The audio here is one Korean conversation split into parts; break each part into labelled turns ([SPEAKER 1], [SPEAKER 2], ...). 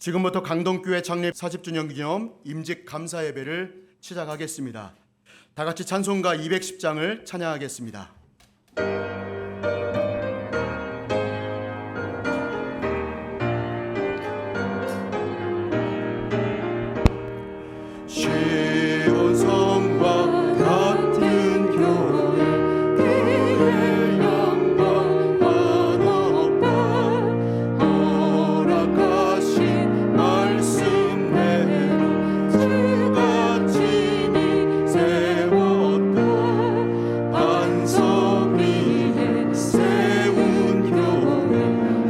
[SPEAKER 1] 지금부터 강동교회 창립 40주년 기념 임직 감사 예배를 시작하겠습니다. 다 같이 찬송가 210장을 찬양하겠습니다. 시온 성과 같은 교회 그의 영광 한없다 허락하신 말씀대로 주가 친히 세웠다 반석 위에 세운 교회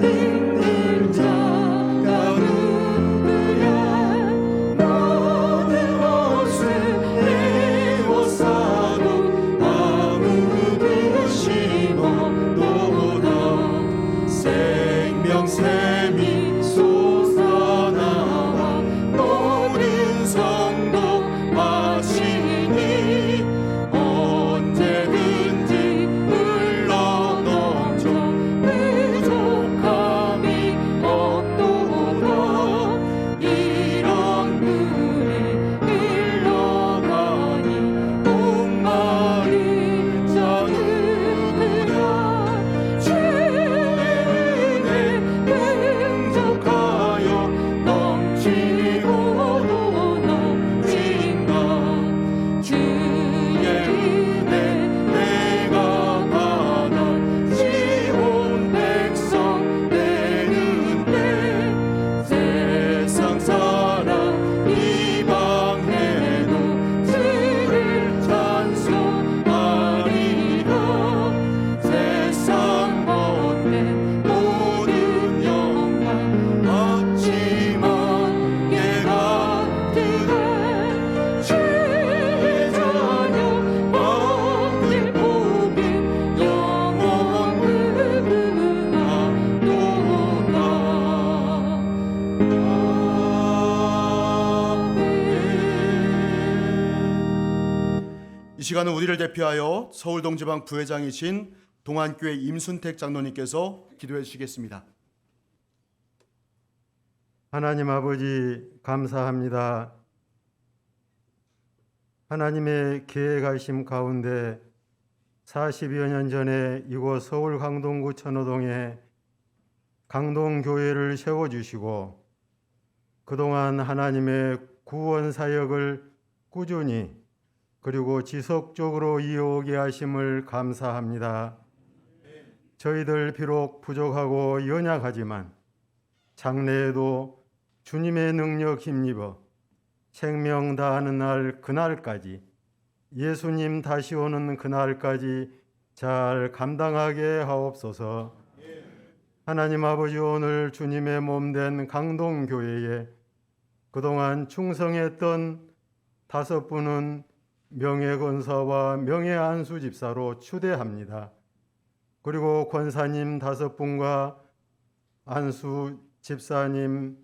[SPEAKER 1] 힘들 자가 누구야 모든 것을 에워싸도 아무도 심어도다 생명샘이 솟아나와 모든 성도 마시니 언제든지 흘러넘쳐 부족함이 없도다 이런 물에 흘러가니 목마른 자 누구냐 주의 은혜 풍족하여 넘치고도 넘친다 주의 은혜 내가 받아 지온 백성 되는데 세상 사람 이방해도 주를 찬송하리라 세상 못된 모든 영광 없지만 예가 뜨네 주의 자녀 얻을 복인 영원 무궁하도다 이 시간은 우리를 대표하여 서울동지방 부회장이신 동안교회 임순택 장로님께서 기도해 주시겠습니다.
[SPEAKER 2] 하나님 아버지 감사합니다. 하나님의 계획하심 가운데 40여 년 전에 이곳 서울 강동구 천호동에 강동교회를 세워주시고 그동안 하나님의 구원 사역을 꾸준히 그리고 지속적으로 이어오게 하심을 감사합니다. 저희들 비록 부족하고 연약하지만 장래에도 주님의 능력 힘입어 생명 다하는 날 그날까지 예수님 다시 오는 그날까지 잘 감당하게 하옵소서. 하나님 아버지 오늘 주님의 몸된 강동교회에 그동안 충성했던 5분은 명예권사와 명예안수 집사로 추대합니다. 그리고 권사님 5분과 안수 집사님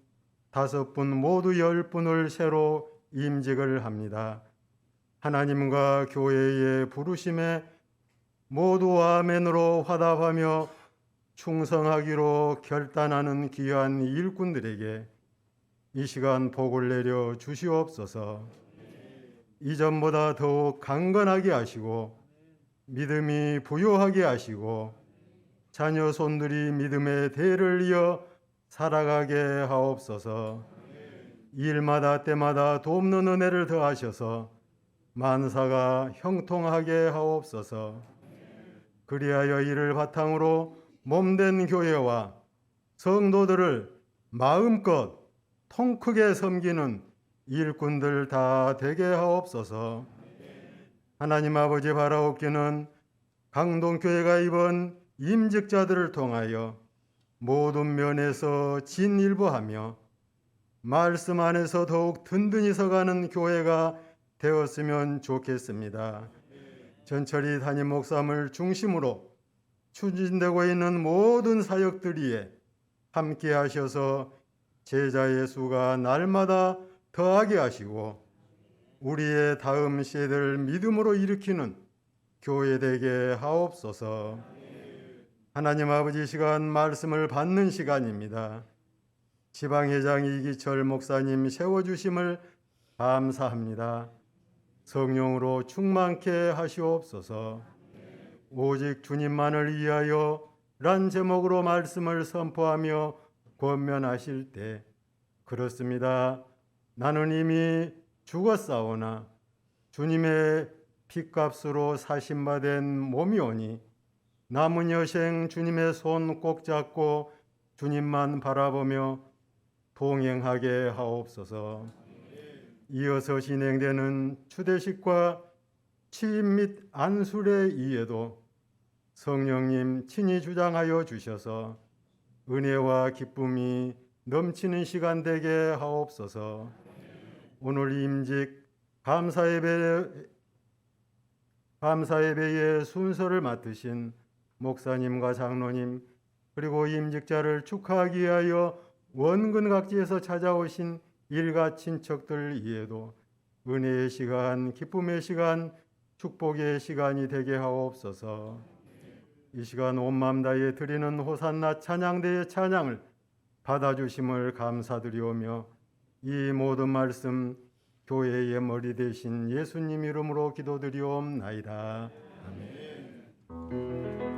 [SPEAKER 2] 5분 모두 10분을 새로 임직을 합니다. 하나님과 교회의 부르심에 모두 아멘으로 화답하며 충성하기로 결단하는 귀한 일꾼들에게 이 시간 복을 내려 주시옵소서. 이전보다 더욱 강건하게 하시고 믿음이 부요하게 하시고 자녀 손들이 믿음의 대를 이어 살아가게 하옵소서. 일마다 때마다 돕는 은혜를 더하셔서 만사가 형통하게 하옵소서. 그리하여 이를 바탕으로 몸된 교회와 성도들을 마음껏 통크게 섬기는 일꾼들 다 되게 하옵소서. 하나님 아버지 바라옵기는 강동교회가 이번 임직자들을 통하여 모든 면에서 진일보하며 말씀 안에서 더욱 든든히 서가는 교회가 되었으면 좋겠습니다. 전철이 담임 목사님을 중심으로 추진되고 있는 모든 사역들 위에 함께 하셔서 제자의 수가 날마다 더하게 하시고 우리의 다음 세대를 믿음으로 일으키는 교회 되게 하옵소서. 하나님 아버지 시간 말씀을 받는 시간입니다. 지방회장 이기철 목사님 세워주심을 감사합니다. 성령으로 충만케 하시옵소서. 오직 주님만을 위하여 란 제목으로 말씀을 선포하며 권면하실 때 그렇습니다. 나는 이미 죽었사오나 주님의 피값으로 사심받은 몸이오니 남은 여생 주님의 손 꼭 잡고 주님만 바라보며 동행하게 하옵소서. 이어서 진행되는 추대식과 취임 및 안술의 이에도 성령님 친히 주장하여 주셔서 은혜와 기쁨이 넘치는 시간 되게 하옵소서. 오늘 임직 감사예배의 순서를 맡으신 목사님과 장로님 그리고 임직자를 축하하기 위하여 원근 각지에서 찾아오신 일가 친척들 이에도 은혜의 시간, 기쁨의 시간, 축복의 시간이 되게 하옵소서. 이 시간 온 마음 다해 드리는 호산나 찬양대의 찬양을 받아주심을 감사드리오며 이 모든 말씀 교회의 머리 되신 예수님 이름으로 기도드리옵나이다. 아멘.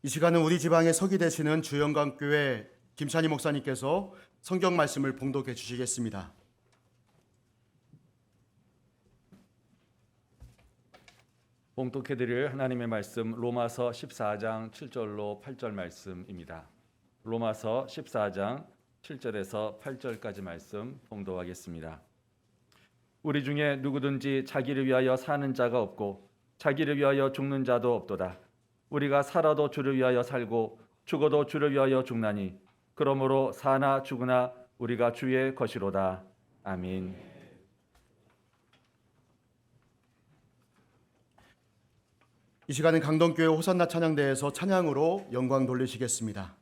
[SPEAKER 1] 이 시간은 우리 지방에 서기 되시는 주영강교회 김찬희 목사님께서 성경 말씀을 봉독해 주시겠습니다.
[SPEAKER 3] 봉독해드릴 하나님의 말씀 로마서 14장 7절로 8절 말씀입니다. 로마서 14장 7절에서 8절까지 말씀 봉독하겠습니다. 우리 중에 누구든지 자기를 위하여 사는 자가 없고 자기를 위하여 죽는 자도 없도다. 우리가 살아도 주를 위하여 살고 죽어도 주를 위하여 죽나니 그러므로 사나 죽으나 우리가 주의 것이로다. 아멘.
[SPEAKER 1] 이 시간은 강동교회 호산나 찬양대에서 찬양으로 영광 돌리시겠습니다.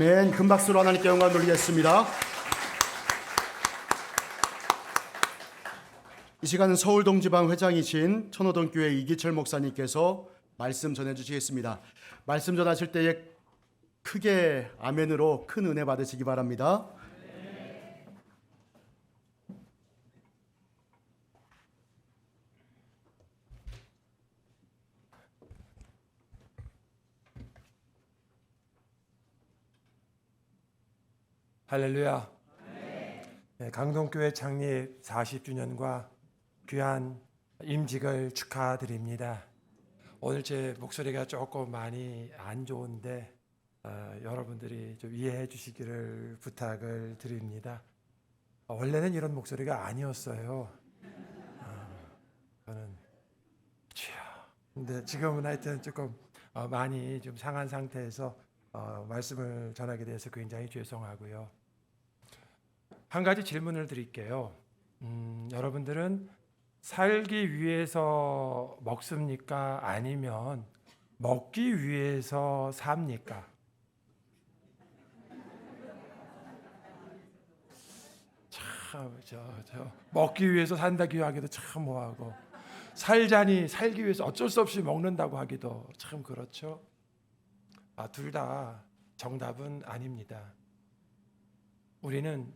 [SPEAKER 1] 아멘. 큰 박수로 하나님께 영광 돌리겠습니다. 이 시간은 서울동지방 회장이신 천호동교회 이기철 목사님께서 말씀 전해주시겠습니다. 말씀 전하실 때에 크게 아멘으로 큰 은혜 받으시기 바랍니다.
[SPEAKER 4] 할렐루야. 네, 강동교회 창립 40주년과 귀한 임직을 축하드립니다. 오늘 제 목소리가 조금 많이 안 좋은데 여러분들이 좀 이해해 주시기를 부탁을 드립니다. 원래는 이런 목소리가 아니었어요. 저는 근데 지금은 하여튼 조금 많이 좀 상한 상태에서 말씀을 전하게 돼서 굉장히 죄송하고요. 한 가지 질문을 드릴게요. 여러분들은 살기 위해서 먹습니까? 아니면 먹기 위해서 삽니까? 참, 먹기 위해서 산다고 하기도 참 뭐하고, 살기 위해서 어쩔 수 없이 먹는다고 하기도 참 그렇죠. 둘 다 정답은 아닙니다. 우리는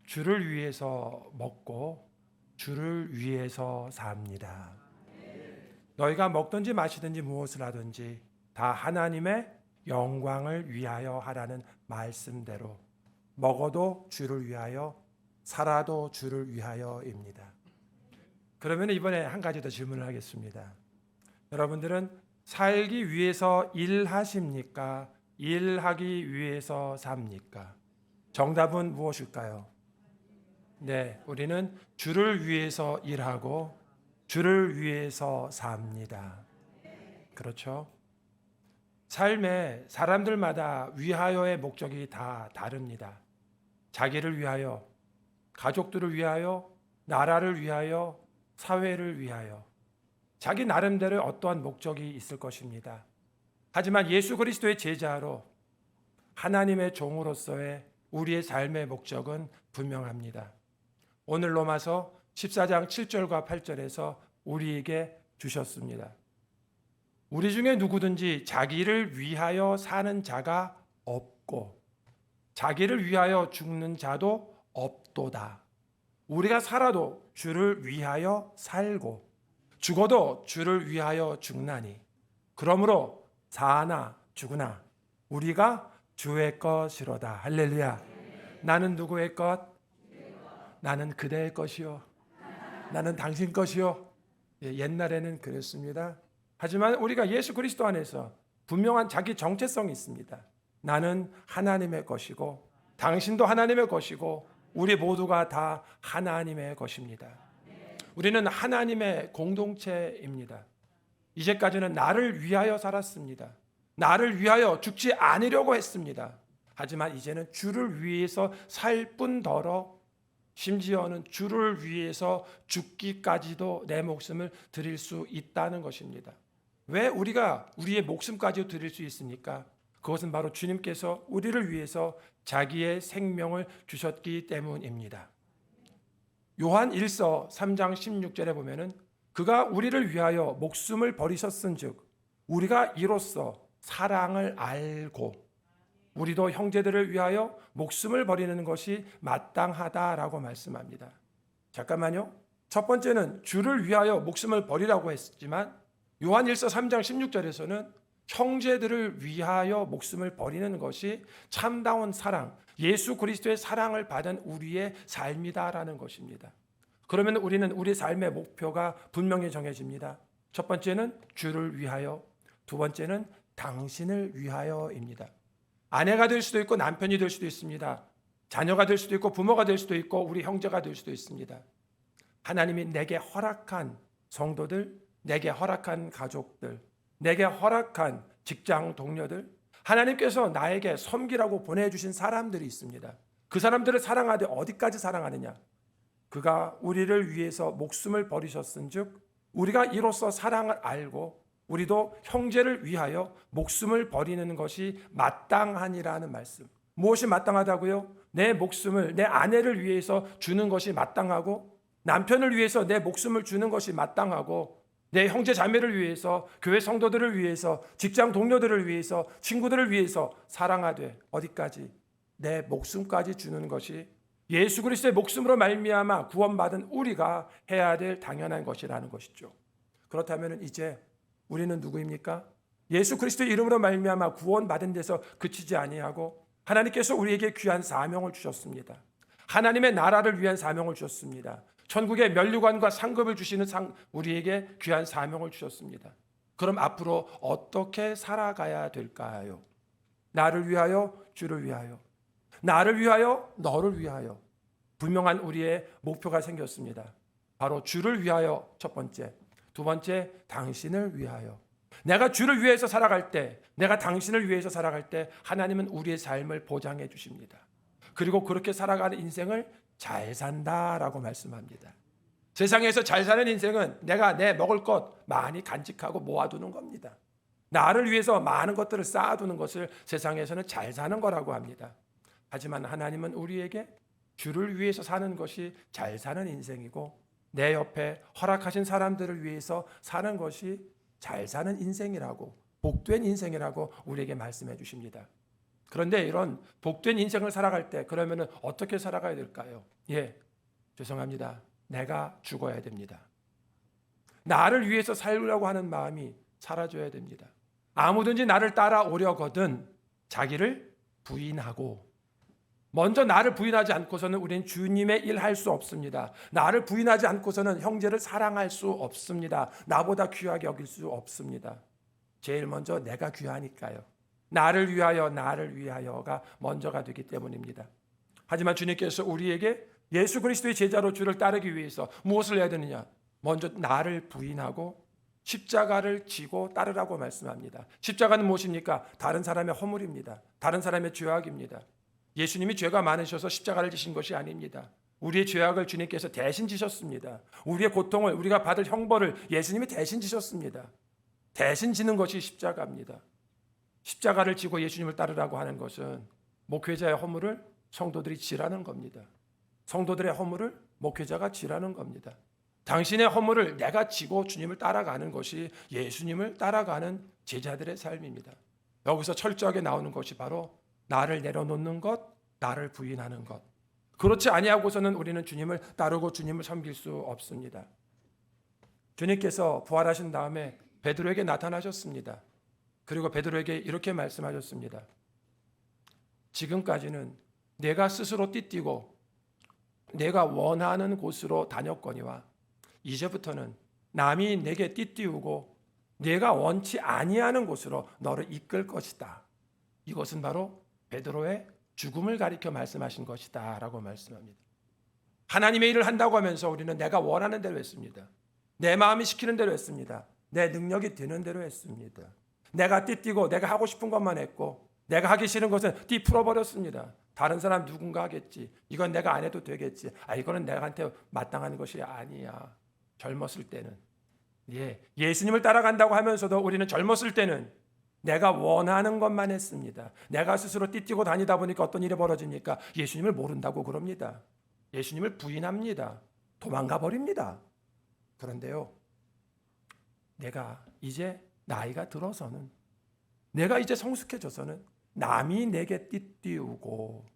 [SPEAKER 4] 주를 위해서 먹고 주를 위해서 삽니다. 너희가 먹든지 마시든지 무엇을 하든지 다 하나님의 영광을 위하여 하라는 말씀대로 먹어도 주를 위하여 살아도 주를 위하여입니다. 그러면 이번에 한 가지 더 질문을 하겠습니다. 여러분들은 살기 위해서 일하십니까? 일하기 위해서 삽니까? 정답은 무엇일까요? 네, 우리는 주를 위해서 일하고 주를 위해서 삽니다. 그렇죠? 삶에 사람들마다 위하여의 목적이 다 다릅니다. 자기를 위하여, 가족들을 위하여, 나라를 위하여, 사회를 위하여. 자기 나름대로 어떠한 목적이 있을 것입니다. 하지만 예수 그리스도의 제자로 하나님의 종으로서의 우리의 삶의 목적은 분명합니다. 오늘 로마서 14장 7절과 8절에서 우리에게 주셨습니다. 우리 중에 누구든지 자기를 위하여 사는 자가 없고 자기를 위하여 죽는 자도 없도다. 우리가 살아도 주를 위하여 살고 죽어도 주를 위하여 죽나니 그러므로 사나 죽으나 우리가 주의 것이로다. 할렐루야. 나는 누구의 것? 나는 그대의 것이요. 나는 당신 것이요. 옛날에는 그랬습니다. 하지만 우리가 예수 그리스도 안에서 분명한 자기 정체성이 있습니다. 나는 하나님의 것이고 당신도 하나님의 것이고 우리 모두가 다 하나님의 것입니다. 우리는 하나님의 공동체입니다. 이제까지는 나를 위하여 살았습니다. 나를 위하여 죽지 않으려고 했습니다. 하지만 이제는 주를 위해서 살 뿐더러 심지어는 주를 위해서 죽기까지도 내 목숨을 드릴 수 있다는 것입니다. 왜 우리가 우리의 목숨까지 드릴 수 있습니까? 그것은 바로 주님께서 우리를 위해서 자기의 생명을 주셨기 때문입니다. 요한 1서 3장 16절에 보면은 그가 우리를 위하여 목숨을 버리셨은즉 우리가 이로써 사랑을 알고 우리도 형제들을 위하여 목숨을 버리는 것이 마땅하다라고 말씀합니다. 잠깐만요. 첫 번째는 주를 위하여 목숨을 버리라고 했지만 요한 1서 3장 16절에서는 형제들을 위하여 목숨을 버리는 것이 참다운 사랑, 예수 그리스도의 사랑을 받은 우리의 삶이다라는 것입니다. 그러면 우리는 우리 삶의 목표가 분명히 정해집니다. 첫 번째는 주를 위하여, 두 번째는 당신을 위하여입니다. 아내가 될 수도 있고 남편이 될 수도 있습니다. 자녀가 될 수도 있고 부모가 될 수도 있고 우리 형제가 될 수도 있습니다. 하나님이 내게 허락한 성도들, 내게 허락한 가족들, 내게 허락한 직장 동료들, 하나님께서 나에게 섬기라고 보내주신 사람들이 있습니다. 그 사람들을 사랑하되 어디까지 사랑하느냐? 그가 우리를 위해서 목숨을 버리셨은즉 우리가 이로써 사랑을 알고 우리도 형제를 위하여 목숨을 버리는 것이 마땅하니라는 말씀. 무엇이 마땅하다고요? 내 목숨을 내 아내를 위해서 주는 것이 마땅하고, 남편을 위해서 내 목숨을 주는 것이 마땅하고, 내 형제 자매를 위해서, 교회 성도들을 위해서, 직장 동료들을 위해서, 친구들을 위해서 사랑하되 어디까지? 내 목숨까지 주는 것이 예수 그리스도의 목숨으로 말미암아 구원받은 우리가 해야 될 당연한 것이라는 것이죠. 그렇다면 이제 우리는 누구입니까? 예수 그리스도의 이름으로 말미암아 구원받은 데서 그치지 아니하고 하나님께서 우리에게 귀한 사명을 주셨습니다. 하나님의 나라를 위한 사명을 주셨습니다. 천국의 면류관과 상급을 주시는 우리에게 귀한 사명을 주셨습니다. 그럼 앞으로 어떻게 살아가야 될까요? 나를 위하여, 주를 위하여, 나를 위하여, 너를 위하여 분명한 우리의 목표가 생겼습니다. 바로 주를 위하여 첫 번째, 두 번째 당신을 위하여. 내가 주를 위해서 살아갈 때, 내가 당신을 위해서 살아갈 때 하나님은 우리의 삶을 보장해 주십니다. 그리고 그렇게 살아가는 인생을 잘 산다라고 말씀합니다. 세상에서 잘 사는 인생은 내가 내 먹을 것 많이 간직하고 모아두는 겁니다. 나를 위해서 많은 것들을 쌓아두는 것을 세상에서는 잘 사는 거라고 합니다. 하지만 하나님은 우리에게 주를 위해서 사는 것이 잘 사는 인생이고, 내 옆에 허락하신 사람들을 위해서 사는 것이 잘 사는 인생이라고, 복된 인생이라고 우리에게 말씀해 주십니다. 그런데 이런 복된 인생을 살아갈 때 그러면은 어떻게 살아가야 될까요? 죄송합니다. 내가 죽어야 됩니다. 나를 위해서 살려고 하는 마음이 사라져야 됩니다. 아무든지 나를 따라오려거든 자기를 부인하고, 먼저 나를 부인하지 않고서는 우리는 주님의 일 할 수 없습니다. 나를 부인하지 않고서는 형제를 사랑할 수 없습니다. 나보다 귀하게 여길 수 없습니다. 제일 먼저 내가 귀하니까요. 나를 위하여가 먼저가 되기 때문입니다. 하지만 주님께서 우리에게 예수 그리스도의 제자로 주를 따르기 위해서 무엇을 해야 되느냐? 먼저 나를 부인하고 십자가를 지고 따르라고 말씀합니다. 십자가는 무엇입니까? 다른 사람의 허물입니다. 다른 사람의 죄악입니다. 예수님이 죄가 많으셔서 십자가를 지신 것이 아닙니다. 우리의 죄악을 주님께서 대신 지셨습니다. 우리의 고통을, 우리가 받을 형벌을 예수님이 대신 지셨습니다. 대신 지는 것이 십자가입니다. 십자가를 지고 예수님을 따르라고 하는 것은 목회자의 허물을 성도들이 지라는 겁니다. 성도들의 허물을 목회자가 지라는 겁니다. 당신의 허물을 내가 지고 주님을 따라가는 것이 예수님을 따라가는 제자들의 삶입니다. 여기서 철저하게 나오는 것이 바로 나를 내려놓는 것, 나를 부인하는 것. 그렇지 아니하고서는 우리는 주님을 따르고 주님을 섬길 수 없습니다. 주님께서 부활하신 다음에 베드로에게 나타나셨습니다. 그리고 베드로에게 이렇게 말씀하셨습니다. 지금까지는 내가 스스로 띠뛰고 내가 원하는 곳으로 다녔거니와 이제부터는 남이 내게 띠띠우고 내가 원치 아니하는 곳으로 너를 이끌 것이다. 이것은 바로 베드로의 죽음을 가리켜 말씀하신 것이다 라고 말씀합니다. 하나님의 일을 한다고 하면서 우리는 내가 원하는 대로 했습니다. 내 마음이 시키는 대로 했습니다. 내 능력이 되는 대로 했습니다. 내가 띠뛰고 내가 하고 싶은 것만 했고, 내가 하기 싫은 것은 띠 풀어버렸습니다. 다른 사람 누군가 하겠지. 이건 내가 안 해도 되겠지. 이거는 내한테 마땅한 것이 아니야. 젊었을 때는. 예수님을 따라간다고 하면서도 우리는 젊었을 때는 내가 원하는 것만 했습니다. 내가 스스로 띠뛰고 다니다 보니까 어떤 일이 벌어집니까? 예수님을 모른다고 그럽니다. 예수님을 부인합니다. 도망가 버립니다. 그런데요, 내가 이제 나이가 들어서는, 내가 이제 성숙해져서는 남이 내게 띠띠우고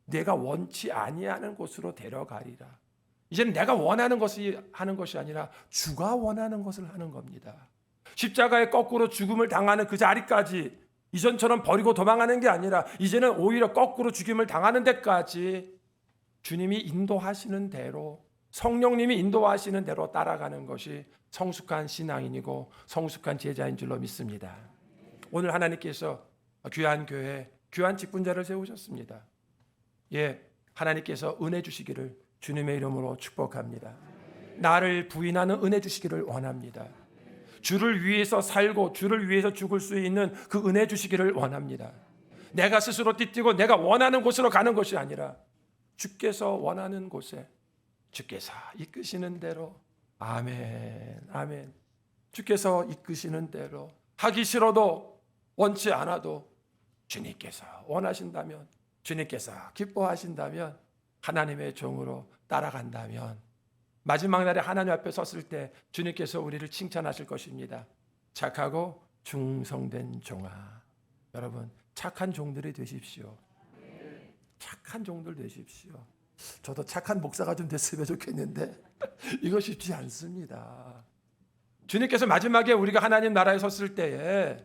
[SPEAKER 4] 내가 원치 아니하는 곳으로 데려가리라. 이제는 내가 원하는 것이 하는 것이 아니라 주가 원하는 것을 하는 겁니다. 십자가에 거꾸로 죽음을 당하는 그 자리까지 이전처럼 버리고 도망하는 게 아니라 이제는 오히려 거꾸로 죽임을 당하는 데까지 주님이 인도하시는 대로, 성령님이 인도하시는 대로 따라가는 것이 성숙한 신앙인이고 성숙한 제자인 줄로 믿습니다. 오늘 하나님께서 귀한 교회, 귀한 직분자를 세우셨습니다. 하나님께서 은혜 주시기를 주님의 이름으로 축복합니다. 나를 부인하는 은혜 주시기를 원합니다. 주를 위해서 살고 주를 위해서 죽을 수 있는 그 은혜 주시기를 원합니다. 내가 스스로 띠뛰고 내가 원하는 곳으로 가는 것이 아니라 주께서 원하는 곳에 주께서 이끄시는 대로, 아멘, 아멘. 주께서 이끄시는 대로 하기 싫어도 원치 않아도 주님께서 원하신다면, 주님께서 기뻐하신다면, 하나님의 종으로 따라간다면 마지막 날에 하나님 앞에 섰을 때 주님께서 우리를 칭찬하실 것입니다. 착하고 충성된 종아. 여러분, 착한 종들이 되십시오. 착한 종들 되십시오. 저도 착한 목사가 좀 됐으면 좋겠는데 이거 쉽지 않습니다. 주님께서 마지막에 우리가 하나님 나라에 섰을 때에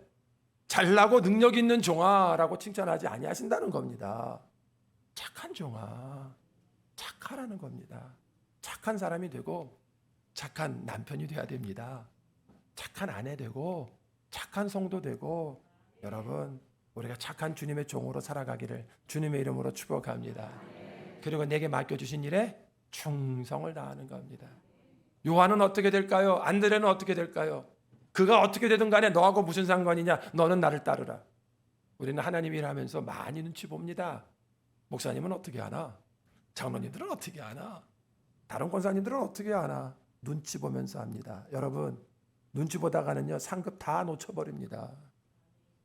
[SPEAKER 4] 잘나고 능력 있는 종아라고 칭찬하지 아니하신다는 겁니다. 착한 종아, 착하라는 겁니다. 착한 사람이 되고 착한 남편이 돼야 됩니다. 착한 아내 되고 착한 성도 되고, 여러분, 우리가 착한 주님의 종으로 살아가기를 주님의 이름으로 축복합니다. 그리고 내게 맡겨주신 일에 충성을 다하는 겁니다. 요한은 어떻게 될까요? 안드레는 어떻게 될까요? 그가 어떻게 되든 간에 너하고 무슨 상관이냐? 너는 나를 따르라. 우리는 하나님 일하면서 많이 눈치 봅니다. 목사님은 어떻게 하나? 장로님들은 어떻게 하나? 다른 권사님들은 어떻게 하나? 눈치 보면서 합니다. 여러분, 눈치 보다가는요, 상급 다 놓쳐버립니다.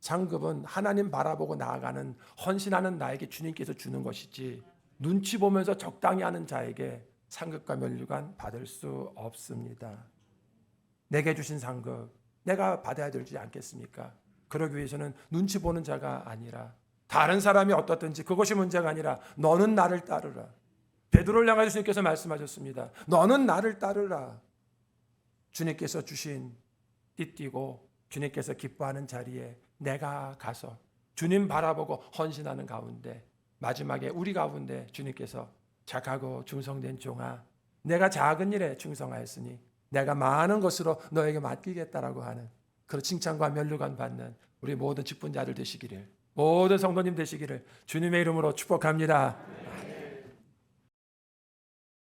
[SPEAKER 4] 상급은 하나님 바라보고 나아가는, 헌신하는 나에게 주님께서 주는 것이지, 눈치 보면서 적당히 하는 자에게 상급과 면류관 받을 수 없습니다. 내게 주신 상급 내가 받아야 되지 않겠습니까? 그러기 위해서는 눈치 보는 자가 아니라, 다른 사람이 어떻든지 그것이 문제가 아니라 너는 나를 따르라. 베드로를 향하여 주님께서 말씀하셨습니다. 너는 나를 따르라. 주님께서 주신 띠띠고 주님께서 기뻐하는 자리에 내가 가서 주님 바라보고 헌신하는 가운데, 마지막에 우리 가운데 주님께서 착하고 충성된 종아, 내가 작은 일에 충성하였으니 내가 많은 것으로 너에게 맡기겠다라고 하는 그런 칭찬과 면류관 받는 우리 모든 직분자들 되시기를, 모든 성도님 되시기를 주님의 이름으로 축복합니다.